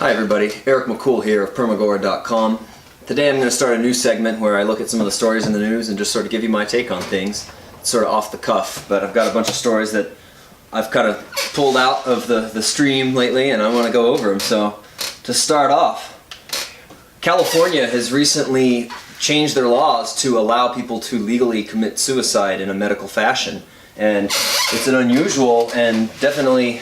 Hi everybody, Eric McCool here of Permagora.com. Today I'm going to start a new segment where I look at some of the stories in the news and just sort of give you my take on things. It's sort of off the cuff, but I've got a bunch of stories that I've kind of pulled out of the stream lately and I want to go over them. So to start off, California has recently changed their laws to allow people to legally commit suicide in a medical fashion. And it's an unusual and definitely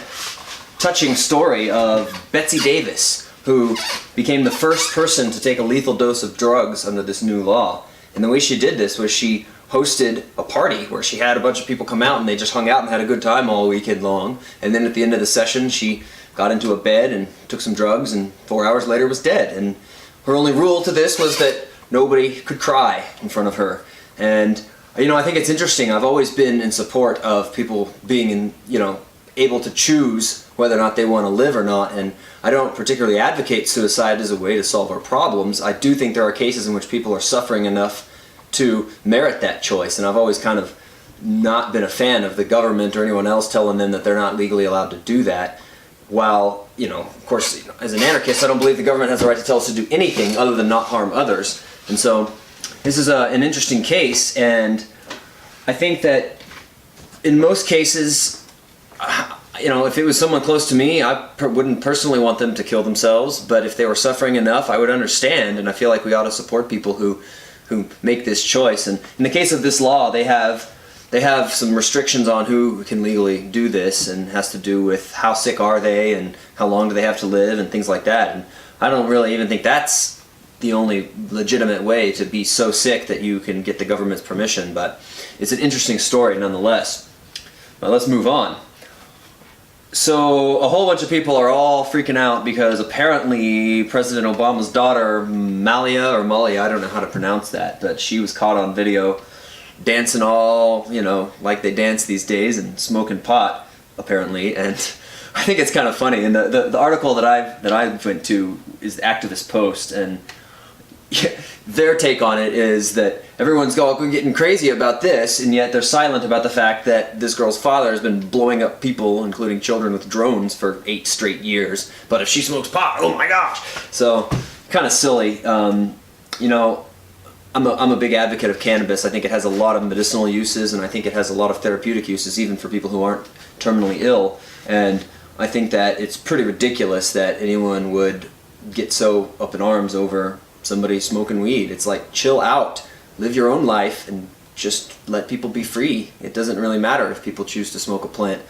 touching story of Betsy Davis, who became the first person to take a lethal dose of drugs under this new law. And the way she did this was she hosted a party where she had a bunch of people come out and they just hung out and had a good time all weekend long. And then at the end of the session she got into a bed and took some drugs and 4 hours later was dead. And her only rule to this was that nobody could cry in front of her. And I think it's interesting. I've always been in support of people being able to choose whether or not they want to live or not, and I don't particularly advocate suicide as a way to solve our problems. I do think there are cases in which people are suffering enough to merit that choice, and I've always kind of not been a fan of the government or anyone else telling them that they're not legally allowed to do that. While, of course, as an anarchist, I don't believe the government has the right to tell us to do anything other than not harm others. And so this is an interesting case, and I think that in most cases, if it was someone close to me, I wouldn't personally want them to kill themselves, but if they were suffering enough, I would understand, and I feel like we ought to support people who make this choice. And in the case of this law, they have some restrictions on who can legally do this, and it has to do with how sick are they and how long do they have to live and things like that. And I don't really even think that's the only legitimate way to be so sick that you can get the government's permission, but it's an interesting story nonetheless. But let's move on. So a whole bunch of people are all freaking out because apparently President Obama's daughter, Malia, I don't know how to pronounce that, but she was caught on video dancing all, like they dance these days and smoking pot, apparently. And I think it's kind of funny. And the article that I went to is the Activist Post, and their take on it is that everyone's getting crazy about this, and yet they're silent about the fact that this girl's father has been blowing up people, including children, with drones for 8 straight years. But if she smokes pot, oh my gosh! So, kind of silly. I'm a big advocate of cannabis. I think it has a lot of medicinal uses, and I think it has a lot of therapeutic uses, even for people who aren't terminally ill. And I think that it's pretty ridiculous that anyone would get so up in arms over somebody smoking weed. It's like, chill out, live your own life, and just let people be free. It doesn't really matter if people choose to smoke a plant,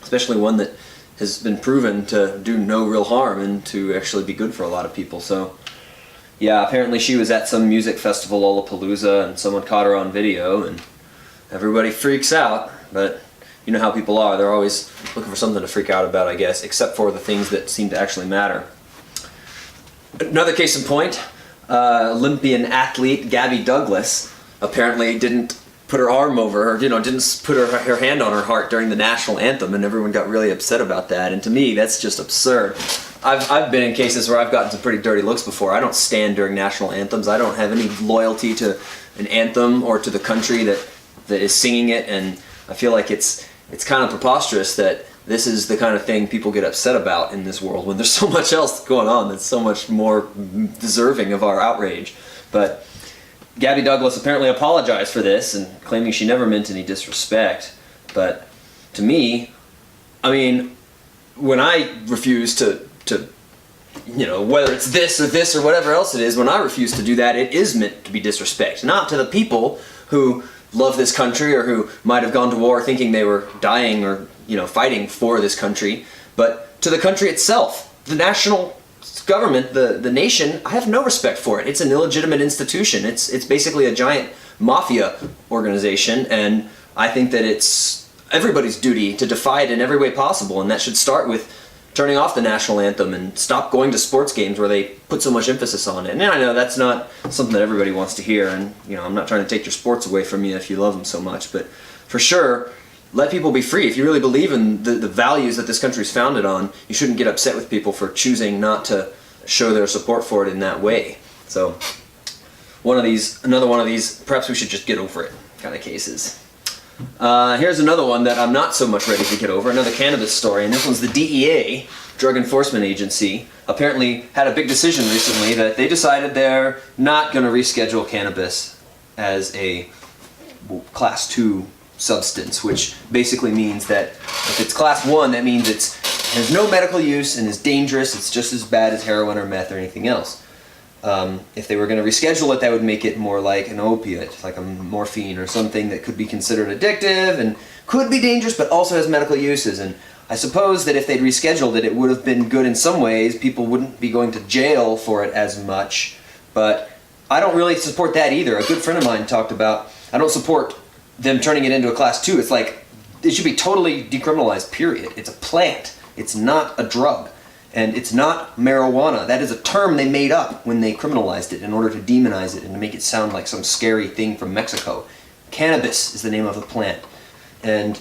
especially one that has been proven to do no real harm and to actually be good for a lot of people. So yeah, apparently she was at some music festival, Lollapalooza, and someone caught her on video, and everybody freaks out. But you know how people are, they're always looking for something to freak out about, I guess, except for the things that seem to actually matter. Another case in point, Olympian athlete Gabby Douglas apparently didn't put her arm over her, didn't put her hand on her heart during the national anthem, and everyone got really upset about that. And to me, that's just absurd. I've been in cases where I've gotten some pretty dirty looks before. I don't stand during national anthems. I don't have any loyalty to an anthem or to the country that is singing it, and I feel like it's kind of preposterous that this is the kind of thing people get upset about in this world when there's so much else going on that's so much more deserving of our outrage. But Gabby Douglas apparently apologized for this and claiming she never meant any disrespect. But to me, when I refuse to whether it's this or whatever else it is, when I refuse to do that, it is meant to be disrespect. Not to the people who love this country or who might have gone to war thinking they were dying or fighting for this country, but to the country itself. The national government, the nation, I have no respect for it. It's an illegitimate institution. It's basically a giant mafia organization, and I think that it's everybody's duty to defy it in every way possible, and that should start with turning off the national anthem and stop going to sports games where they put so much emphasis on it. And I know that's not something that everybody wants to hear, and I'm not trying to take your sports away from you if you love them so much, but for sure, let people be free. If you really believe in the values that this country is founded on, you shouldn't get upset with people for choosing not to show their support for it in that way. So, another one of these, perhaps we should just get over it kind of cases. Here's another one that I'm not so much ready to get over, another cannabis story, and this one's the DEA Drug Enforcement Agency apparently had a big decision recently that they decided they're not going to reschedule cannabis as a Class 2 substance, which basically means that if it's Class 1, that means it has no medical use and is dangerous. It's just as bad as heroin or meth or anything else. If they were going to reschedule it, that would make it more like an opiate, like a morphine or something that could be considered addictive and could be dangerous but also has medical uses. And I suppose that if they'd rescheduled it, it would have been good in some ways. People wouldn't be going to jail for it as much, but I don't really support that either. A good friend of mine talked about, I don't support them turning it into a Class 2. It's like, it should be totally decriminalized, period. It's a plant. It's not a drug. And it's not marijuana. That is a term they made up when they criminalized it in order to demonize it and to make it sound like some scary thing from Mexico. Cannabis is the name of the plant. And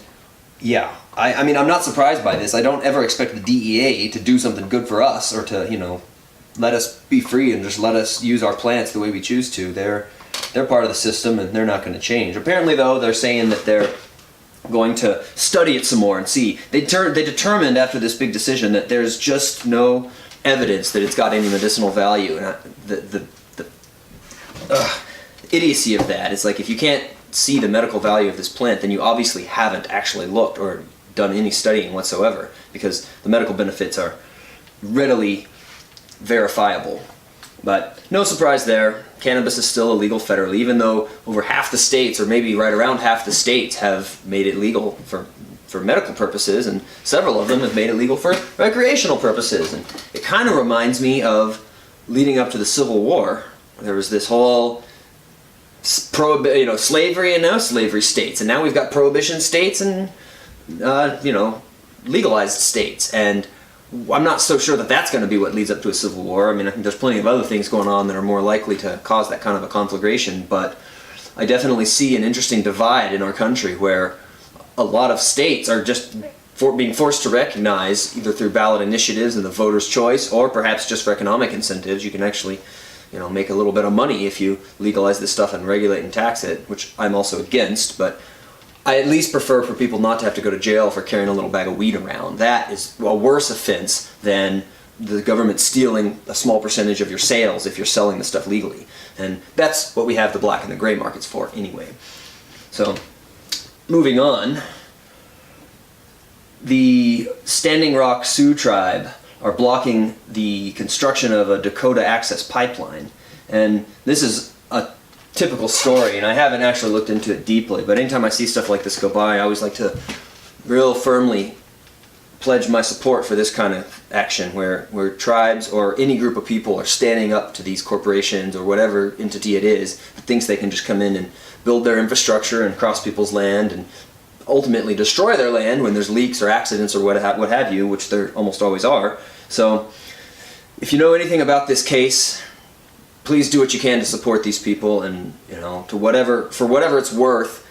yeah, I mean, I'm not surprised by this. I don't ever expect the DEA to do something good for us or to, you know, let us be free and just let us use our plants the way we choose to. They're part of the system and they're not going to change. Apparently, though, they're saying that they're going to study it some more and see. They determined after this big decision that there's just no evidence that it's got any medicinal value. And the idiocy of that is, like, if you can't see the medical value of this plant, then you obviously haven't actually looked or done any studying whatsoever, because the medical benefits are readily verifiable. But no surprise there, cannabis is still illegal federally, even though over half the states, or maybe right around half the states, have made it legal for medical purposes, and several of them have made it legal for recreational purposes. And it kind of reminds me of leading up to the Civil War. There was this whole slavery and now slavery states, and now we've got prohibition states and legalized states. And I'm not so sure that that's going to be what leads up to a civil war. I mean, I think there's plenty of other things going on that are more likely to cause that kind of a conflagration, but I definitely see an interesting divide in our country where a lot of states are just being forced to recognize, either through ballot initiatives and the voter's choice, or perhaps just for economic incentives. You can actually, make a little bit of money if you legalize this stuff and regulate and tax it, which I'm also against, but I at least prefer for people not to have to go to jail for carrying a little bag of weed around. That is a worse offense than the government stealing a small percentage of your sales if you're selling the stuff legally. And that's what we have the black and the gray markets for anyway. So, moving on, the Standing Rock Sioux tribe are blocking the construction of a Dakota Access pipeline. And this is a typical story, and I haven't actually looked into it deeply, but anytime I see stuff like this go by, I always like to real firmly pledge my support for this kind of action where tribes or any group of people are standing up to these corporations or whatever entity it is that thinks they can just come in and build their infrastructure and cross people's land and ultimately destroy their land when there's leaks or accidents or what have you, which there almost always are. So if you know anything about this case, please do what you can to support these people, and for whatever it's worth,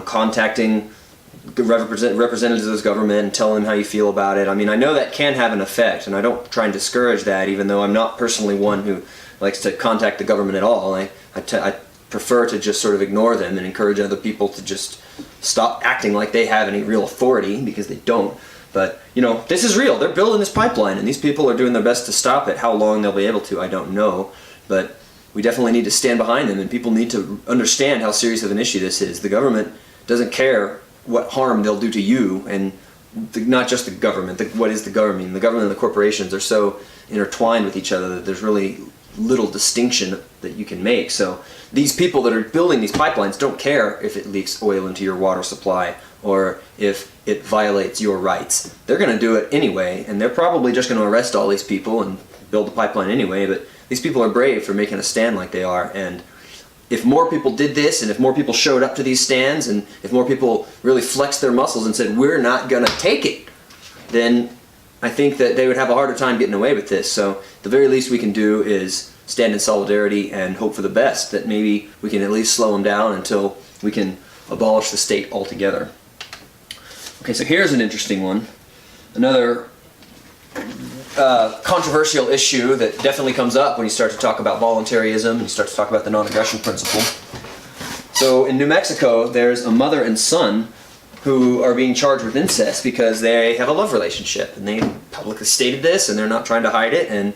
contacting representatives of this government and telling them how you feel about it. I mean, I know that can have an effect, and I don't try and discourage that, even though I'm not personally one who likes to contact the government at all. I prefer to just sort of ignore them and encourage other people to just stop acting like they have any real authority, because they don't. But, this is real. They're building this pipeline, and these people are doing their best to stop it. How long they'll be able to, I don't know. But we definitely need to stand behind them, and people need to understand how serious of an issue this is. The government doesn't care what harm they'll do to you, and not just the government. What is the government? The government and the corporations are so intertwined with each other that there's really little distinction that you can make. So these people that are building these pipelines don't care if it leaks oil into your water supply or if it violates your rights. They're going to do it anyway, and they're probably just going to arrest all these people and build the pipeline anyway, but these people are brave for making a stand like they are, and if more people did this, and if more people showed up to these stands, and if more people really flexed their muscles and said, we're not gonna take it, then I think that they would have a harder time getting away with this. So the very least we can do is stand in solidarity and hope for the best, that maybe we can at least slow them down until we can abolish the state altogether. Okay, so here's an interesting one. Another controversial issue that definitely comes up when you start to talk about voluntarism and you start to talk about the non-aggression principle. So in New Mexico, there's a mother and son who are being charged with incest because they have a love relationship, and they publicly stated this, and they're not trying to hide it, and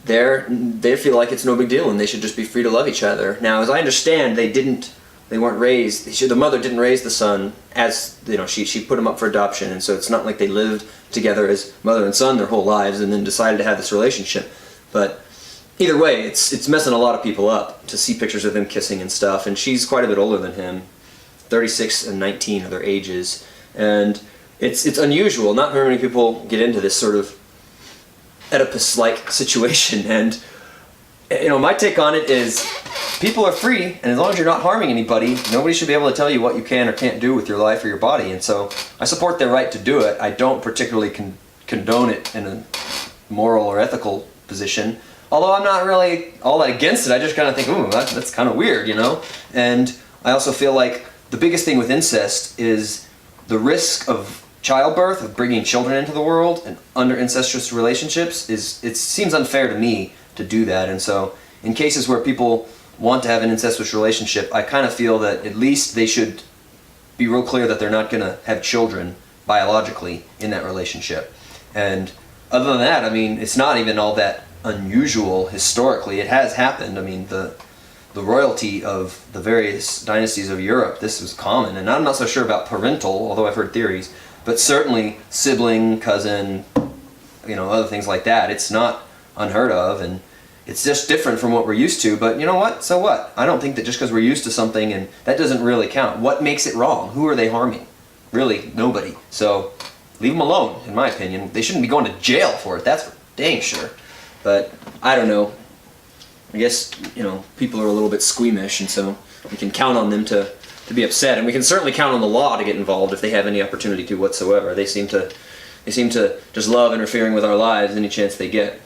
they feel like it's no big deal, and they should just be free to love each other. Now, as I understand, they weren't raised. The mother didn't raise the son as, you know, she put him up for adoption, and so it's not like they lived together as mother and son their whole lives and then decided to have this relationship. But either way, it's messing a lot of people up to see pictures of them kissing and stuff, and she's quite a bit older than him. 36 and 19 are their ages, and it's unusual. Not very many people get into this sort of Oedipus-like situation, and you know, my take on it is people are free, and as long as you're not harming anybody, nobody should be able to tell you what you can or can't do with your life or your body. And so I support their right to do it. I don't particularly condone it in a moral or ethical position, although I'm not really all that against it. I just kind of think, ooh, that's kind of weird, you know? And I also feel like the biggest thing with incest is the risk of childbirth, of bringing children into the world and under incestuous relationships. It seems unfair to me to do that. And so in cases where people want to have an incestuous relationship, I kind of feel that at least they should be real clear that they're not going to have children biologically in that relationship. And other than that, I mean, it's not even all that unusual historically. It has happened. I mean, the royalty of the various dynasties of Europe, this was common. And I'm not so sure about parental, although I've heard theories, but certainly sibling, cousin, you know, other things like that. It's not unheard of, and it's just different from what we're used to. But you know what? So what? I don't think that just because we're used to something, and that doesn't really count. What makes it wrong? Who are they harming? Really, nobody. So leave them alone, in my opinion. They shouldn't be going to jail for it, that's for dang sure. But I don't know. I guess, you know, people are a little bit squeamish, and so we can count on them to be upset, and we can certainly count on the law to get involved if they have any opportunity to whatsoever. They seem to just love interfering with our lives any chance they get.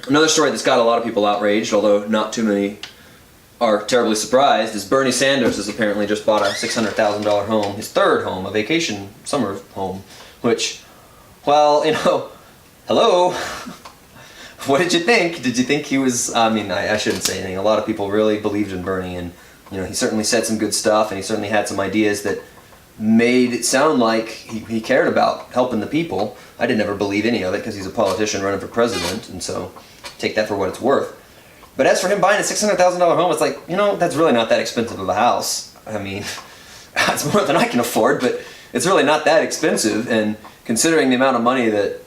Another story that's got a lot of people outraged, although not too many are terribly surprised, is Bernie Sanders has apparently just bought a $600,000 home, his third home, a vacation summer home, which, well, you know, hello. What did you think? Did you think he was, I mean, I shouldn't say anything. A lot of people really believed in Bernie, and you know, he certainly said some good stuff, and he certainly had some ideas that made it sound like he cared about helping the people. I didn't ever believe any of it because he's a politician running for president, and so take that for what it's worth. But as for him buying a $600,000 home, it's like, you know, that's really not that expensive of a house. I mean, it's more than I can afford, but it's really not that expensive, and considering the amount of money that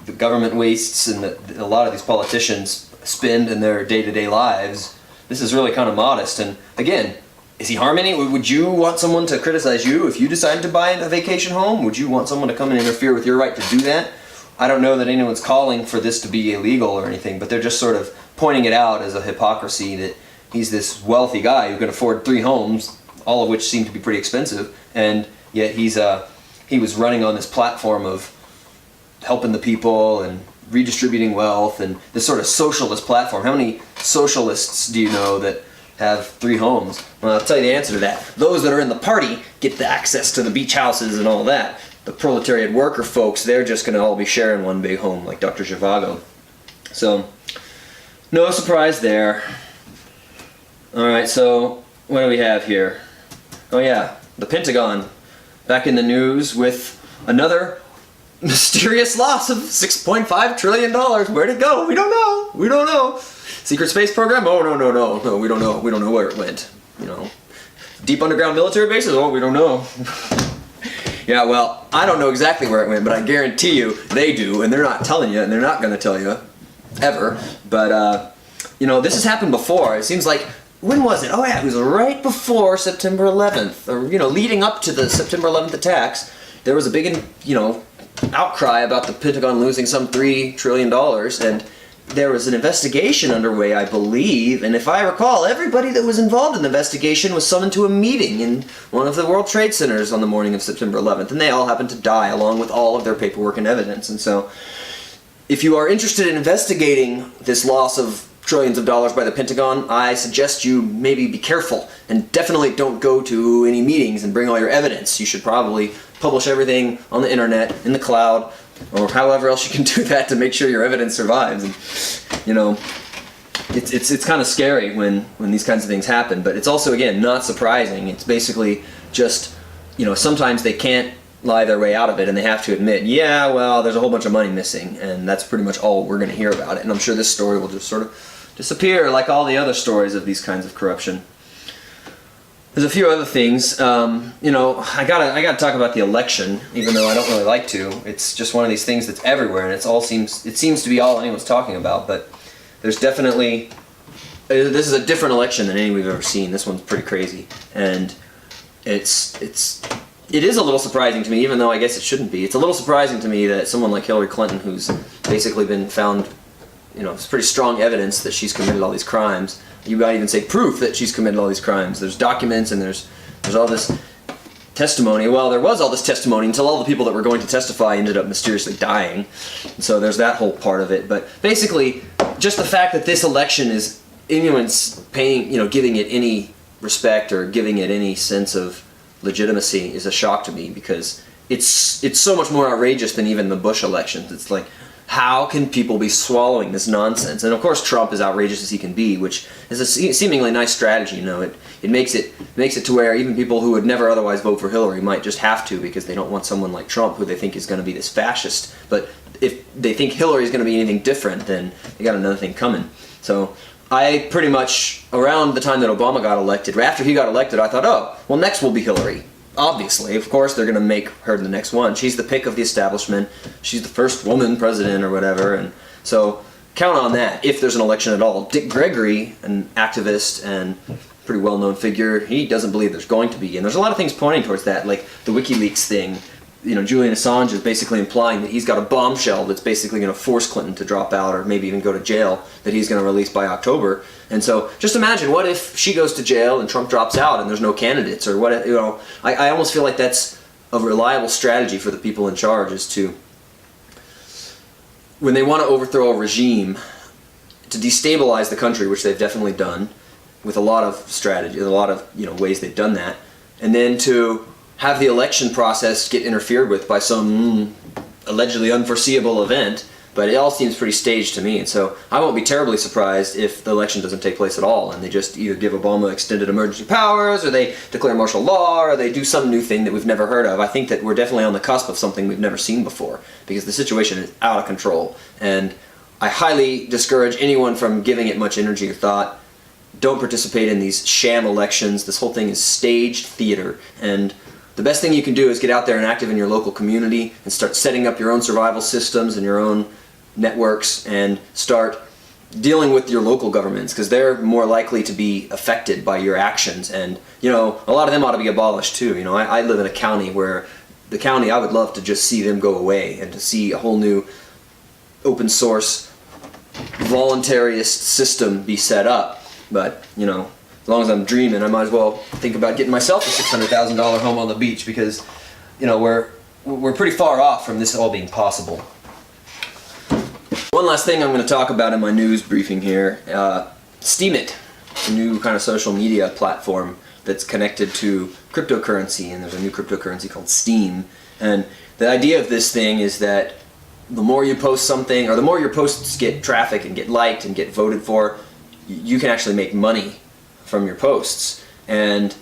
the government wastes and that a lot of these politicians spend in their day-to-day lives, this is really kind of modest. And again, is he harming it? Would you want someone to criticize you if you decided to buy a vacation home? Would you want someone to come and interfere with your right to do that? I don't know that anyone's calling for this to be illegal or anything, but they're just sort of pointing it out as a hypocrisy that he's this wealthy guy who can afford 3 homes, all of which seem to be pretty expensive, and yet he was running on this platform of helping the people and redistributing wealth and this sort of socialist platform. How many socialists do you know that have 3 homes? Well, I'll tell you the answer to that. Those that are in the party get the access to the beach houses and all that. The proletariat worker folks, they're just going to all be sharing one big home, like Dr. Zhivago. So, no surprise there. Alright, so what do we have here? Oh yeah, the Pentagon back in the news with another mysterious loss of $6.5 trillion. Where'd it go? We don't know. We don't know. Secret space program? Oh, no, we don't know. We don't know where it went. You know, deep underground military bases? Oh, we don't know. Yeah, well, I don't know exactly where it went, but I guarantee you they do, and they're not telling you, and they're not going to tell you, ever. But, you know, this has happened before. It seems like, when was it? Oh, yeah, it was right before September 11th, or, you know, leading up to the September 11th attacks. There was a big, you know, outcry about the Pentagon losing some $3 trillion, and there was an investigation underway, I believe, and if I recall, everybody that was involved in the investigation was summoned to a meeting in one of the World Trade Centers on the morning of September 11th, and they all happened to die along with all of their paperwork and evidence. And so, if you are interested in investigating this loss of trillions of dollars by the Pentagon, I suggest you maybe be careful, and definitely don't go to any meetings and bring all your evidence. You should probably publish everything on the internet, in the cloud, or however else you can do that to make sure your evidence survives. And, you know, it's kind of scary when these kinds of things happen, but it's also, again, not surprising. It's basically just sometimes they can't lie their way out of it, and they have to admit, yeah, well, there's a whole bunch of money missing, and that's pretty much all we're going to hear about it. And I'm sure this story will just sort of disappear like all the other stories of these kinds of corruption. There's a few other things. I gotta talk about the election, even though I don't really like to. It's just one of these things that's everywhere, and it seems to be all anyone's talking about. But there's definitely this is a different election than any we've ever seen. This one's pretty crazy, and it is a little surprising to me, even though I guess it shouldn't be. It's a little surprising to me that someone like Hillary Clinton, who's basically been found, it's pretty strong evidence that she's committed all these crimes. You might even say proof that she's committed all these crimes. There's documents and there's all this testimony. Well, there was all this testimony until all the people that were going to testify ended up mysteriously dying. So there's that whole part of it. But basically, just the fact that this election is anyone's paying, giving it any respect or giving it any sense of legitimacy is a shock to me, because it's so much more outrageous than even the Bush elections. It's like, how can people be swallowing this nonsense? And of course Trump is outrageous as he can be, which is a seemingly nice strategy. It makes it to where even people who would never otherwise vote for Hillary might just have to, because they don't want someone like Trump who they think is going to be this fascist. But if they think Hillary is going to be anything different, then they got another thing coming. So I pretty much, around the time that Obama got elected, or after he got elected, I thought, oh, well, next will be Hillary. Obviously, of course, they're going to make her the next one. She's the pick of the establishment. She's the first woman president or whatever. And so count on that if there's an election at all. Dick Gregory, an activist and pretty well-known figure, he doesn't believe there's going to be. And there's a lot of things pointing towards that, like the WikiLeaks thing. Julian Assange is basically implying that he's got a bombshell that's basically going to force Clinton to drop out or maybe even go to jail, that he's going to release by October. And so just imagine, what if she goes to jail and Trump drops out and there's no candidates? Or what, I almost feel like that's a reliable strategy for the people in charge, is to, when they want to overthrow a regime, to destabilize the country, which they've definitely done with a lot of strategy, a lot of ways they've done that, and then to have the election process get interfered with by some allegedly unforeseeable event. But it all seems pretty staged to me, and so I won't be terribly surprised if the election doesn't take place at all, and they just either give Obama extended emergency powers, or they declare martial law, or they do some new thing that we've never heard of. I think that we're definitely on the cusp of something we've never seen before, because the situation is out of control, and I highly discourage anyone from giving it much energy or thought. Don't participate in these sham elections. This whole thing is staged theater, and the best thing you can do is get out there and active in your local community and start setting up your own survival systems and your own networks, and start dealing with your local governments, because they're more likely to be affected by your actions. And a lot of them ought to be abolished too. I live in a county where the county, I would love to just see them go away and to see a whole new open source voluntarist system be set up. But as long as I'm dreaming, I might as well think about getting myself a $600,000 home on the beach, because we're pretty far off from this all being possible. One last thing I'm going to talk about in my news briefing here, Steemit, a new kind of social media platform that's connected to cryptocurrency, and there's a new cryptocurrency called Steem. And the idea of this thing is that the more you post something, or the more your posts get traffic and get liked and get voted for, you can actually make money from your posts. And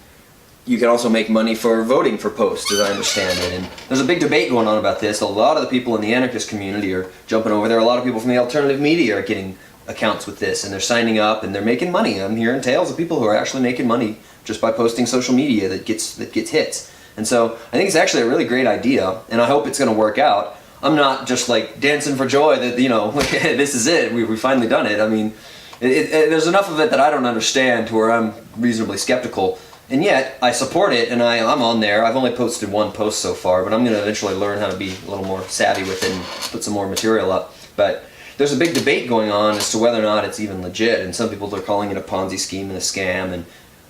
you can also make money for voting for posts, as I understand it. And there's a big debate going on about this. A lot of the people in the anarchist community are jumping over there. A lot of people from the alternative media are getting accounts with this, and they're signing up and they're making money. I'm hearing tales of people who are actually making money just by posting social media that gets hits. And so I think it's actually a really great idea, and I hope it's going to work out. I'm not just like dancing for joy that this is it. We've finally done it. I mean, there's enough of it that I don't understand to where I'm reasonably skeptical. And yet, I support it, and I'm on there. I've only posted one post so far, but I'm going to eventually learn how to be a little more savvy with it and put some more material up. But there's a big debate going on as to whether or not it's even legit, and some people are calling it a Ponzi scheme and a scam, and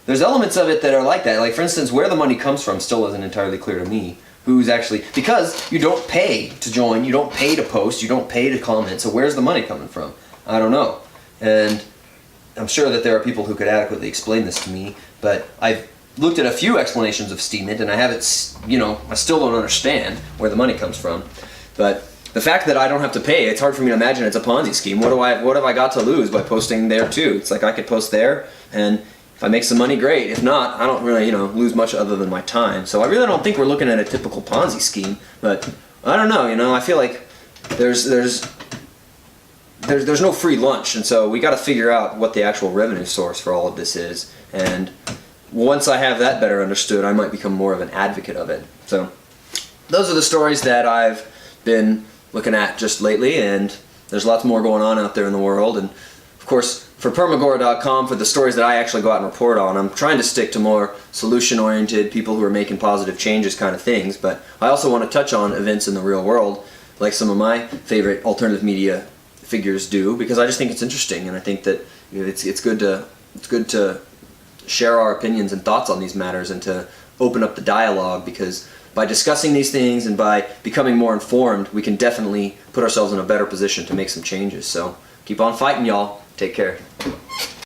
there's elements of it that are like that. Like, for instance, where the money comes from still isn't entirely clear to me. Who's actually... Because you don't pay to join, you don't pay to post, you don't pay to comment, so where's the money coming from? I don't know. And I'm sure that there are people who could adequately explain this to me, but I've looked at a few explanations of Steemit, and I haven't, I still don't understand where the money comes from. But the fact that I don't have to pay, it's hard for me to imagine it's a Ponzi scheme. What have I got to lose by posting there too? It's like I could post there, and If I make some money, great. If not, I don't really, lose much other than my time. So I really don't think we're looking at a typical Ponzi scheme. But I don't know. I feel like there's no free lunch, and so we got to figure out what the actual revenue source for all of this is. And once I have that better understood, I might become more of an advocate of it. So those are the stories that I've been looking at just lately, and there's lots more going on out there in the world. And of course, for Permagora.com, for the stories that I actually go out and report on, I'm trying to stick to more solution-oriented, people who are making positive changes kind of things, but I also want to touch on events in the real world, like some of my favorite alternative media figures do, because I just think it's interesting, and I think that it's good to share our opinions and thoughts on these matters and to open up the dialogue, because by discussing these things and by becoming more informed, we can definitely put ourselves in a better position to make some changes. So keep on fighting, y'all. Take care.